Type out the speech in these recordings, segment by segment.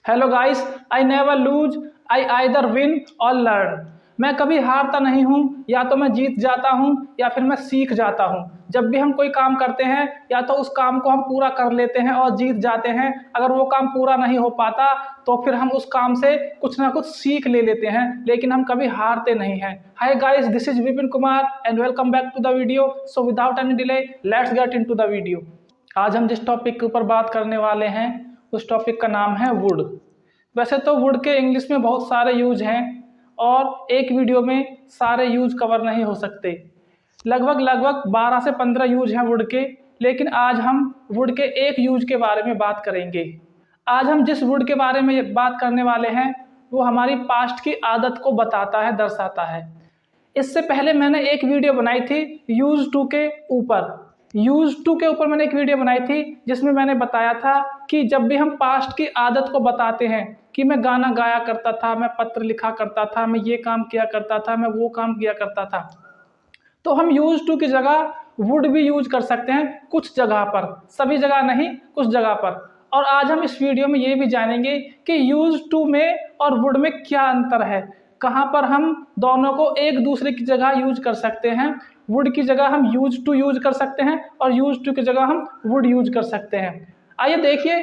Hello guys, I never lose, I either win और learn. मैं कभी हारता नहीं हूँ, या तो मैं जीत जाता हूँ या फिर मैं सीख जाता हूँ। जब भी हम कोई काम करते हैं या तो उस काम को हम पूरा कर लेते हैं और जीत जाते हैं। अगर वो काम पूरा नहीं हो पाता तो फिर हम उस काम से कुछ ना कुछ सीख ले लेते हैं, लेकिन हम कभी हारते नहीं हैं। Hi guys, this is Vipin Kumar and welcome back to the video. So without any delay let's get into the video. आज हम जिस टॉपिक के ऊपर बात करने वाले हैं उस टॉपिक का नाम है वुड। वैसे तो वुड के इंग्लिश में बहुत सारे यूज हैं और एक वीडियो में सारे यूज कवर नहीं हो सकते। लगभग 12 से 15 यूज हैं वुड के, लेकिन आज हम वुड के एक यूज के बारे में बात करेंगे। आज हम जिस वुड के बारे में बात करने वाले हैं वो हमारी पास्ट की आदत को बताता है, दर्शाता है। इससे पहले मैंने एक वीडियो बनाई थी यूज टू के ऊपर। यूज टू के ऊपर मैंने एक वीडियो बनाई थी जिसमें मैंने बताया था कि जब भी हम पास्ट की आदत को बताते हैं कि मैं गाना गाया करता था, मैं पत्र लिखा करता था, मैं ये काम किया करता था, मैं वो काम किया करता था, तो हम यूज टू की जगह वुड भी यूज कर सकते हैं कुछ जगह पर, सभी जगह नहीं, कुछ जगह पर। और आज हम इस वीडियो में ये भी जानेंगे कि यूज टू में और वुड में क्या अंतर है, कहाँ पर हम दोनों को एक दूसरे की जगह यूज कर सकते हैं। वुड की जगह हम यूज टू यूज कर सकते हैं और यूज टू की जगह हम वुड यूज कर सकते हैं। आइए देखिए,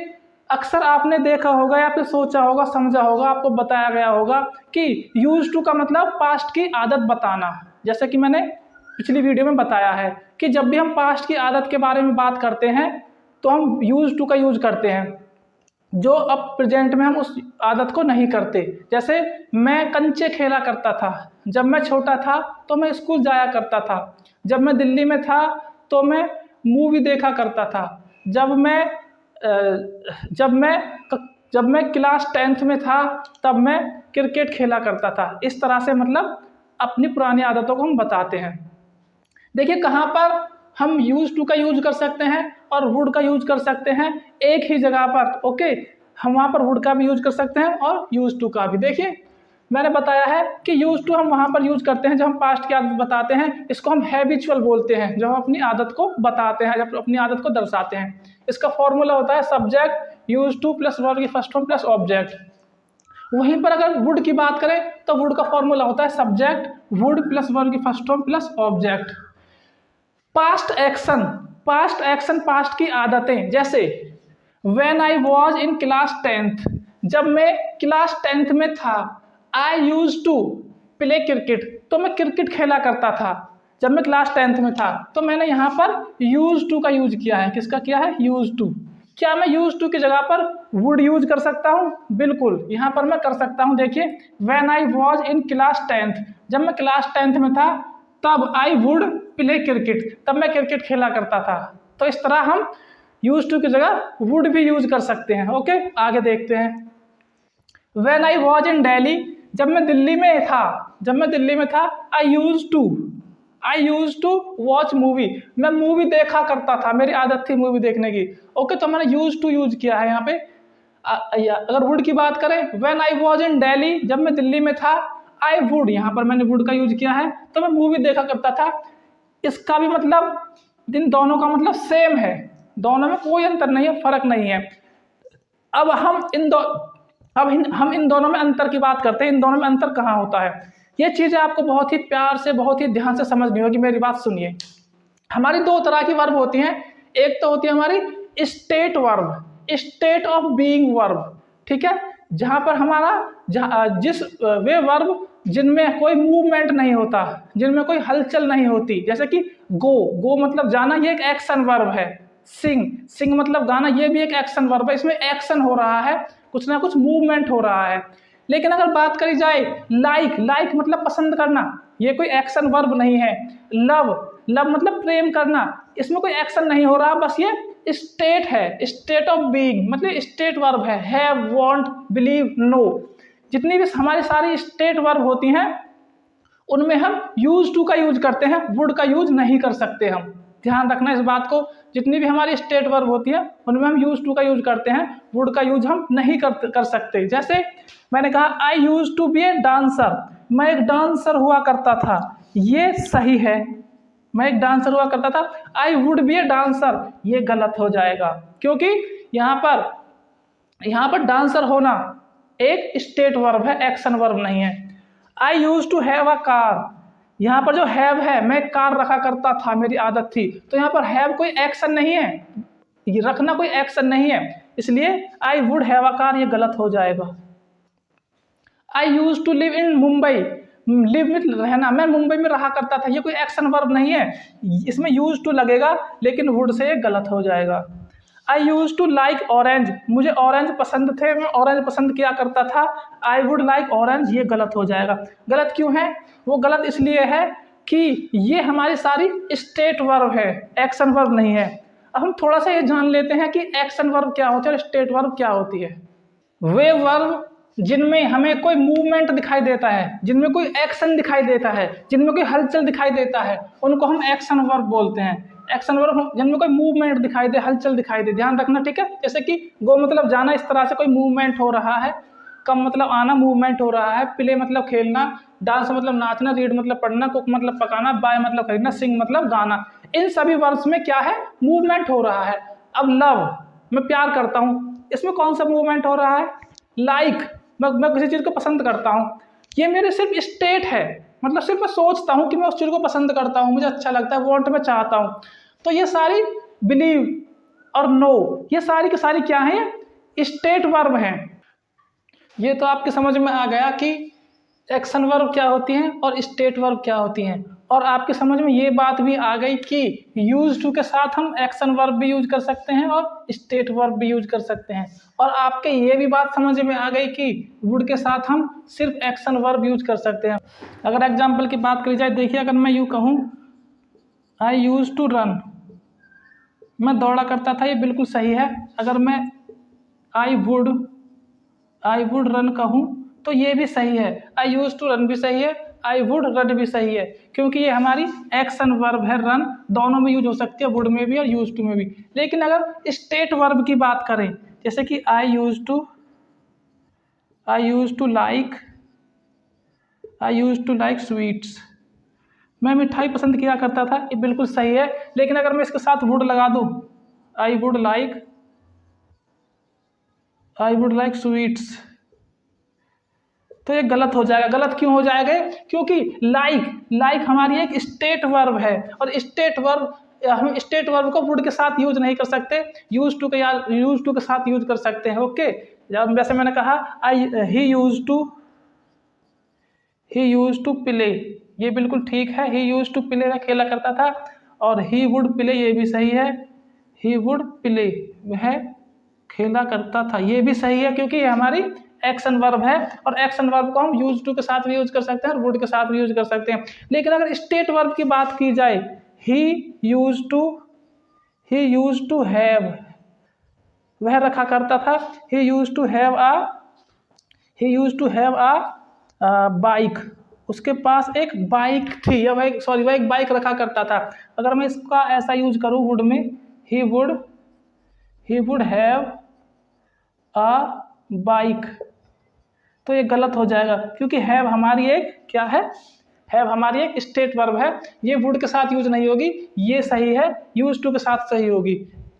अक्सर आपने देखा होगा या फिर सोचा होगा, समझा होगा, आपको बताया गया होगा कि यूज टू का मतलब पास्ट की आदत बताना। जैसे कि मैंने पिछली वीडियो में बताया है कि जब भी हम पास्ट की आदत के बारे में बात करते हैं तो हम यूज टू का यूज करते हैं, जो अब प्रेजेंट में हम उस आदत को नहीं करते। जैसे मैं कंचे खेला करता था, जब मैं छोटा था तो मैं स्कूल जाया करता था। जब मैं दिल्ली में था तो मैं मूवी देखा करता था। जब मैं क्लास 10th में था तब मैं क्रिकेट खेला करता था। इस तरह से मतलब अपनी पुरानी आदतों को हम बताते हैं। देखिए कहाँ पर हम यूज टू का यूज कर सकते हैं और वुड का यूज कर सकते हैं एक ही जगह पर। ओके, हम वहाँ पर वुड का भी यूज कर सकते हैं और यूज टू का भी। देखिए मैंने बताया है कि यूज टू हम वहाँ पर यूज करते हैं जब हम पास्ट की आदत बताते हैं। इसको हम हैबिचुअल बोलते हैं, जब हम अपनी आदत को बताते हैं, जब अपनी आदत को दर्शाते हैं। इसका फॉर्मूला होता है subject use two plus verb की फर्स्ट फॉर्म प्लस ऑब्जेक्ट। वहीं पर अगर वुड की बात करें तो वुड का फॉर्मूला होता है सब्जेक्ट वुड प्लस वर्ब की first form plus object. Past action, past की आदतें, जैसे when I was in class 10th, जब मैं क्लास 10th में था। आई यूज टू प्ले क्रिकेट, तो मैं क्रिकेट खेला करता था जब मैं क्लास 10th में था। तो मैंने यहाँ पर यूज टू का यूज किया है। किसका किया है? Use to. क्या मैं यूज टू की जगह पर वुड यूज कर सकता हूँ? बिल्कुल, यहाँ पर मैं कर सकता हूँ। देखिए when I was in class 10th, जब मैं क्लास 10th में था तब आई वुड प्ले क्रिकेट, तब मैं क्रिकेट खेला करता था। तो इस तरह हम यूज टू की जगह वुड भी यूज कर सकते हैं। ओके, आगे देखते हैं। When I was in Delhi, जब मैं दिल्ली में था आई यूज टू वॉच मूवी, मैं मूवी देखा करता था, मेरी आदत थी मूवी देखने की। ओके, तो मैंने यूज टू यूज किया है यहाँ पे। अगर वुड की बात करें, when I was in Delhi, जब मैं दिल्ली में था, आई वुड, यहाँ पर मैंने वुड का यूज किया है, तो मैं मूवी देखा करता था। इसका भी मतलब, इन दोनों का मतलब सेम है, दोनों में कोई अंतर नहीं है, फर्क नहीं है। अब हम इन दोनों में अंतर की बात करते हैं। इन दोनों में अंतर कहाँ होता है, ये चीज़ें आपको बहुत ही प्यार से, बहुत ही ध्यान से समझनी होगी। मेरी बात सुनिए। हमारी दो तरह की वर्ब होती हैं। एक तो होती है हमारी state verb, state of being verb, ठीक है, जहाँ पर हमारा वे वर्ब जिनमें कोई मूवमेंट नहीं होता, जिनमें कोई हलचल नहीं होती। जैसे कि गो मतलब जाना, ये एक एक्शन वर्ब है। सिंग मतलब गाना, ये भी एक एक्शन वर्ब है, इसमें एक्शन हो रहा है, कुछ ना कुछ मूवमेंट हो रहा है। लेकिन अगर बात करी जाए लाइक मतलब पसंद करना, ये कोई एक्शन वर्ब नहीं है। लव मतलब प्रेम करना, इसमें कोई एक्शन नहीं हो रहा, बस ये स्टेट है, स्टेट ऑफ बीइंग मतलब स्टेट वर्ब है। हैव, वांट, बिलीव, नो, जितनी भी हमारी सारी स्टेट वर्ब होती हैं उनमें हम यूज टू का यूज करते हैं, वुड का यूज नहीं कर सकते। हम ध्यान रखना इस बात को, जितनी भी हमारी स्टेट वर्ब होती है उनमें हम यूज टू का यूज करते हैं, वुड का यूज हम नहीं कर सकते। जैसे मैंने कहा I use to be a dancer, मैं एक डांसर हुआ करता था, ये सही है, मैं एक डांसर हुआ करता था। I would be a dancer, ये गलत हो जाएगा, क्योंकि यहाँ पर यहाँ पर डांसर होना एक स्टेट वर्ब है, एक्शन वर्ब नहीं है। I use to have a car, यहाँ पर जो हैव है, मैं कार रखा करता था, मेरी आदत थी, तो यहाँ पर हैव कोई एक्शन नहीं है, ये रखना कोई एक्शन नहीं है, इसलिए I would have a car ये गलत हो जाएगा। I use to live in Mumbai, live में रहना, मैं मुंबई में रहा करता था, ये कोई एक्शन वर्ब नहीं है, इसमें यूज टू लगेगा, लेकिन वुड से ये गलत हो जाएगा। I use to like orange, मुझे ऑरेंज पसंद थे, मैं ऑरेंज पसंद किया करता था, आई वुड लाइक ऑरेंज ये गलत हो जाएगा। गलत क्यों है? वो गलत इसलिए है कि ये हमारी सारी स्टेट वर्ब है, एक्शन वर्ब नहीं है। अब हम थोड़ा सा ये जान लेते हैं कि एक्शन वर्ब क्या होती है और स्टेट वर्ब क्या होती है। वे वर्ब जिनमें हमें कोई मूवमेंट दिखाई देता है, जिनमें कोई एक्शन दिखाई देता है, जिनमें कोई हलचल दिखाई देता है, उनको हम एक्शन वर्ब बोलते हैं। एक्शन वर्ब जिनमें कोई मूवमेंट दिखाई दे, हलचल दिखाई दे, ध्यान रखना, ठीक है। जैसे कि गो मतलब जाना, इस तरह से कोई मूवमेंट हो रहा है, कम मतलब आना, मूवमेंट हो रहा है, प्ले मतलब खेलना, डांस मतलब नाचना, रीड मतलब पढ़ना, कुक मतलब पकाना, बाय मतलब खरीदना, सिंग मतलब गाना, इन सभी वर्ब्स में क्या है? मूवमेंट हो रहा है। अब लव, मैं प्यार करता हूँ, इसमें कौन सा मूवमेंट हो रहा है? लाइक, मैं किसी चीज़ को पसंद करता हूँ, ये मेरे सिर्फ स्टेट है, मतलब सिर्फ मैं सोचता हूँ कि मैं उस चीज़ को पसंद करता हूँ, मुझे अच्छा लगता है, वॉन्ट मैं चाहता हूँ। तो ये सारी बिलीव और नो, ये सारी की सारी क्या है? स्टेट वर्ब हैं। ये तो आपके समझ में आ गया कि एक्शन वर्ब क्या होती हैं और स्टेट वर्ब क्या होती हैं, और आपके समझ में ये बात भी आ गई कि यूज टू के साथ हम एक्शन वर्ब भी यूज कर सकते हैं और स्टेट वर्ब भी यूज कर सकते हैं, और आपके ये भी बात समझ में आ गई कि वुड के साथ हम सिर्फ एक्शन वर्ब यूज कर सकते हैं। अगर एग्जाम्पल की बात करी जाए, देखिए अगर मैं यूँ कहूँ आई यूज टू रन, मैं दौड़ा करता था, ये बिल्कुल सही है। अगर मैं आई वुड रन कहूँ तो ये भी सही है, आई यूज टू रन भी सही है, आई वुड रन भी सही है, क्योंकि ये हमारी एक्शन वर्ब है। रन दोनों में यूज हो सकती है, वुड में भी और यूज टू में भी। लेकिन अगर स्टेट वर्ब की बात करें, जैसे कि आई यूज टू लाइक स्वीट्स, मैं मिठाई पसंद किया करता था, ये बिल्कुल सही है। लेकिन अगर मैं इसके साथ वुड लगा दूँ, आई वुड लाइक स्वीट्स, तो ये गलत हो जाएगा। गलत क्यों हो जाएगा? क्योंकि लाइक हमारी एक स्टेट वर्ब है, और स्टेट वर्ब हम स्टेट वर्ब को वुड के साथ यूज नहीं कर सकते, यूज टू के साथ यूज कर सकते हैं। ओके, जब वैसे मैंने कहा ही यूज टू प्ले, ये बिल्कुल ठीक है, ही यूज टू प्ले में खेला करता था, और ही वुड प्ले ये भी सही है, ही वुड प्ले वह खेला करता था, ये भी सही है, क्योंकि ये हमारी एक्शन वर्ब है, और एक्शन वर्ब को हम यूज टू के साथ भी यूज कर सकते हैं और वुड के साथ भी यूज कर सकते हैं। लेकिन अगर स्टेट वर्ब की बात की जाए, ही यूज टू हैव, वह रखा करता था, he use to have a bike, उसके पास एक बाइक थी, या वह एक बाइक रखा करता था। अगर मैं इसका ऐसा यूज करूँ वुड में, he would have a bike, तो ये गलत हो जाएगा, क्योंकि हैव हमारी एक क्या है? हैव हमारी एक स्टेट वर्ब है, ये वुड के साथ यूज नहीं होगी, ये सही है, यूज टू के साथ सही होगी।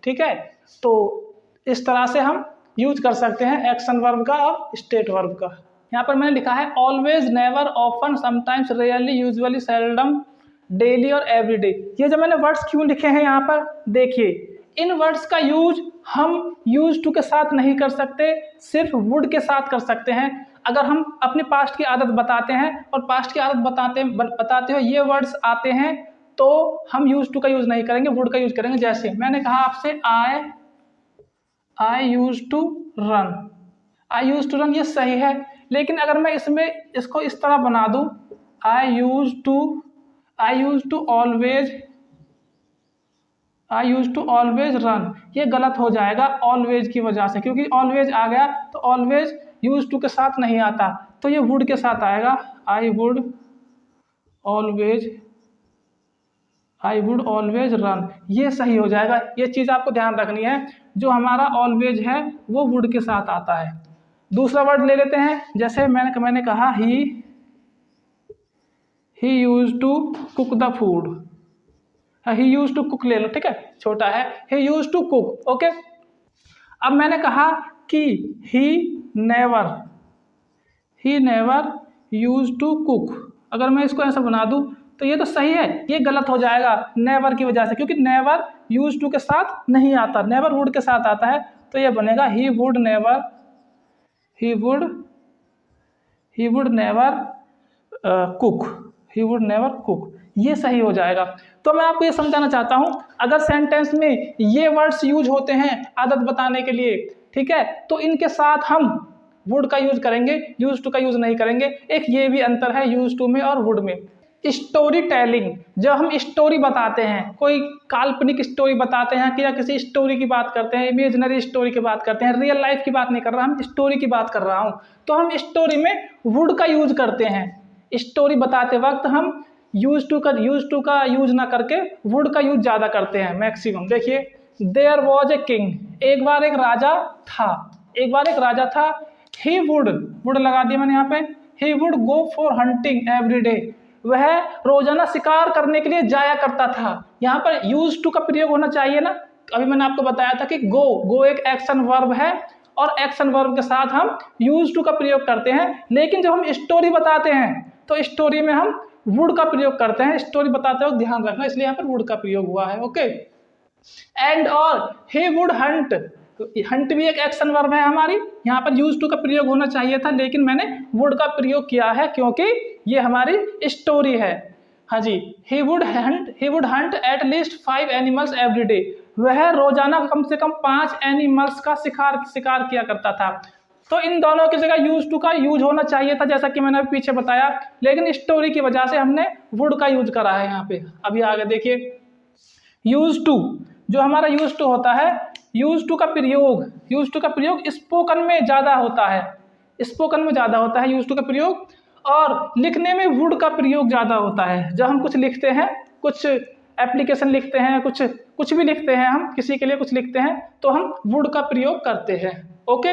ठीक है, तो इस तरह से हम यूज कर सकते हैं एक्शन वर्ब का और स्टेट वर्ब का। यहाँ पर मैंने लिखा है always, never, often, sometimes, rarely, usually, seldom, daily और एवरीडे। ये जो मैंने वर्ड्स क्यों लिखे हैं यहाँ पर, देखिए इन वर्ड्स का यूज हम यूज टू के साथ नहीं कर सकते, सिर्फ वुड के साथ कर सकते हैं। अगर हम अपनी पास्ट की आदत बताते हैं और पास्ट की आदत बताते हुए ये वर्ड्स आते हैं, तो हम यूज टू का यूज नहीं करेंगे, वुड का यूज करेंगे। जैसे मैंने कहा आपसे आई यूज टू रन, ये सही है। लेकिन अगर मैं इसको इस तरह बना दूं, आई यूज टू ऑलवेज रन, ये गलत हो जाएगा ऑलवेज की वजह से, क्योंकि ऑलवेज आ गया तो ऑलवेज यूज टू के साथ नहीं आता, तो ये वुड के साथ आएगा। आई वुड ऑलवेज रन, ये सही हो जाएगा। ये चीज़ आपको ध्यान रखनी है, जो हमारा ऑलवेज है वो वुड के साथ आता है। दूसरा वर्ड ले लेते हैं, जैसे मैंने कहा he use to cook the food, he use to cook ले लो, ठीक है, छोटा है, he use to cook. Okay, अब मैंने कहा कि he never use to cook. अगर मैं इसको ऐसा बना दूं तो ये तो सही है, ये गलत हो जाएगा नेवर की वजह से, क्योंकि नेवर यूज टू के साथ नहीं आता, नेवर वुड के साथ आता है। तो ये बनेगा ही वुड नेवर कुक, ये सही हो जाएगा। तो मैं आपको ये समझाना चाहता हूं, अगर सेंटेंस में ये वर्ड्स यूज होते हैं आदत बताने के लिए, ठीक है, तो इनके साथ हम वुड का यूज करेंगे, यूज टू का यूज नहीं करेंगे। एक ये भी अंतर है यूज टू में और वुड में। स्टोरी टेलिंग, जब हम स्टोरी बताते हैं, कोई काल्पनिक स्टोरी बताते हैं कि या किसी स्टोरी की बात करते हैं, इमेजिनरी स्टोरी की बात करते हैं, रियल लाइफ की बात नहीं कर रहा, हम स्टोरी की बात कर रहा हूँ, तो हम स्टोरी में वुड का यूज करते हैं। स्टोरी बताते वक्त हम यूज टू का यूज ना करके वुड का यूज ज़्यादा करते हैं मैक्सिमम। देखिए, देयर वॉज ए किंग, एक बार एक राजा था, ही वुड लगा दिया मैंने यहाँ पे, he would go for hunting every day, वह रोजाना शिकार करने के लिए जाया करता था। यहाँ पर यूज टू का प्रयोग होना चाहिए ना, अभी मैंने आपको बताया था कि गो एक एक्शन वर्ब है और एक्शन वर्ब के साथ हम यूज टू का प्रयोग करते हैं। लेकिन जब हम स्टोरी बताते हैं तो स्टोरी में हम वुड का प्रयोग करते हैं, स्टोरी बताते वक्त ध्यान रखना, इसलिए यहाँ पर वुड का प्रयोग हुआ है। ओके, एंड और ही वुड हंट भी एक एक्शन वर्ब है हमारी, यहाँ पर यूज टू का प्रयोग होना चाहिए था, लेकिन मैंने वुड का प्रयोग किया है क्योंकि ये हमारी स्टोरी है। हाँ जी, he would hunt at least 5 animals every day, वह रोजाना कम से कम 5 एनिमल्स का शिकार किया करता था। तो इन दोनों की जगह यूज टू का यूज होना चाहिए था, जैसा कि मैंने अभी पीछे बताया, लेकिन स्टोरी की वजह से हमने वुड का यूज करा है यहाँ पे। अभी आगे देखिए, यूज टू, जो हमारा यूज टू होता है, यूज टू का प्रयोग स्पोकन में ज़्यादा होता है, यूज टू का प्रयोग, और लिखने में वुड का प्रयोग ज़्यादा होता है। जब हम कुछ लिखते हैं, कुछ एप्लीकेशन लिखते हैं, कुछ भी लिखते हैं, हम किसी के लिए कुछ लिखते हैं तो हम वुड का प्रयोग करते हैं। ओके,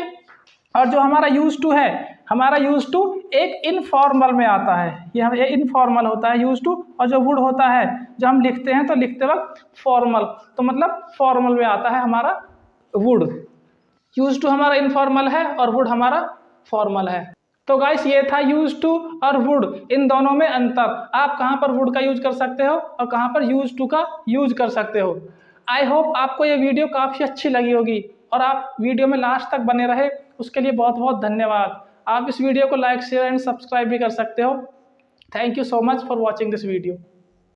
और जो हमारा यूज टू है, हमारा यूज टू एक इनफॉर्मल में आता है, ये इनफॉर्मल होता है यूज टू, और जो वुड होता है जब हम लिखते हैं तो लिखते वक्त फॉर्मल, तो मतलब फॉर्मल में आता है हमारा वुड। यूज टू हमारा इनफॉर्मल है और वुड हमारा फॉर्मल है। तो गाइस, ये था यूज टू और वुड, इन दोनों में अंतर, आप कहाँ पर वुड का यूज कर सकते हो और कहाँ पर यूज टू का यूज कर सकते हो। आई होप आपको ये वीडियो काफ़ी अच्छी लगी होगी और आप वीडियो में लास्ट तक बने रहे, उसके लिए बहुत बहुत धन्यवाद। आप इस वीडियो को लाइक, शेयर एंड सब्सक्राइब भी कर सकते हो। Thank you so much for watching this video.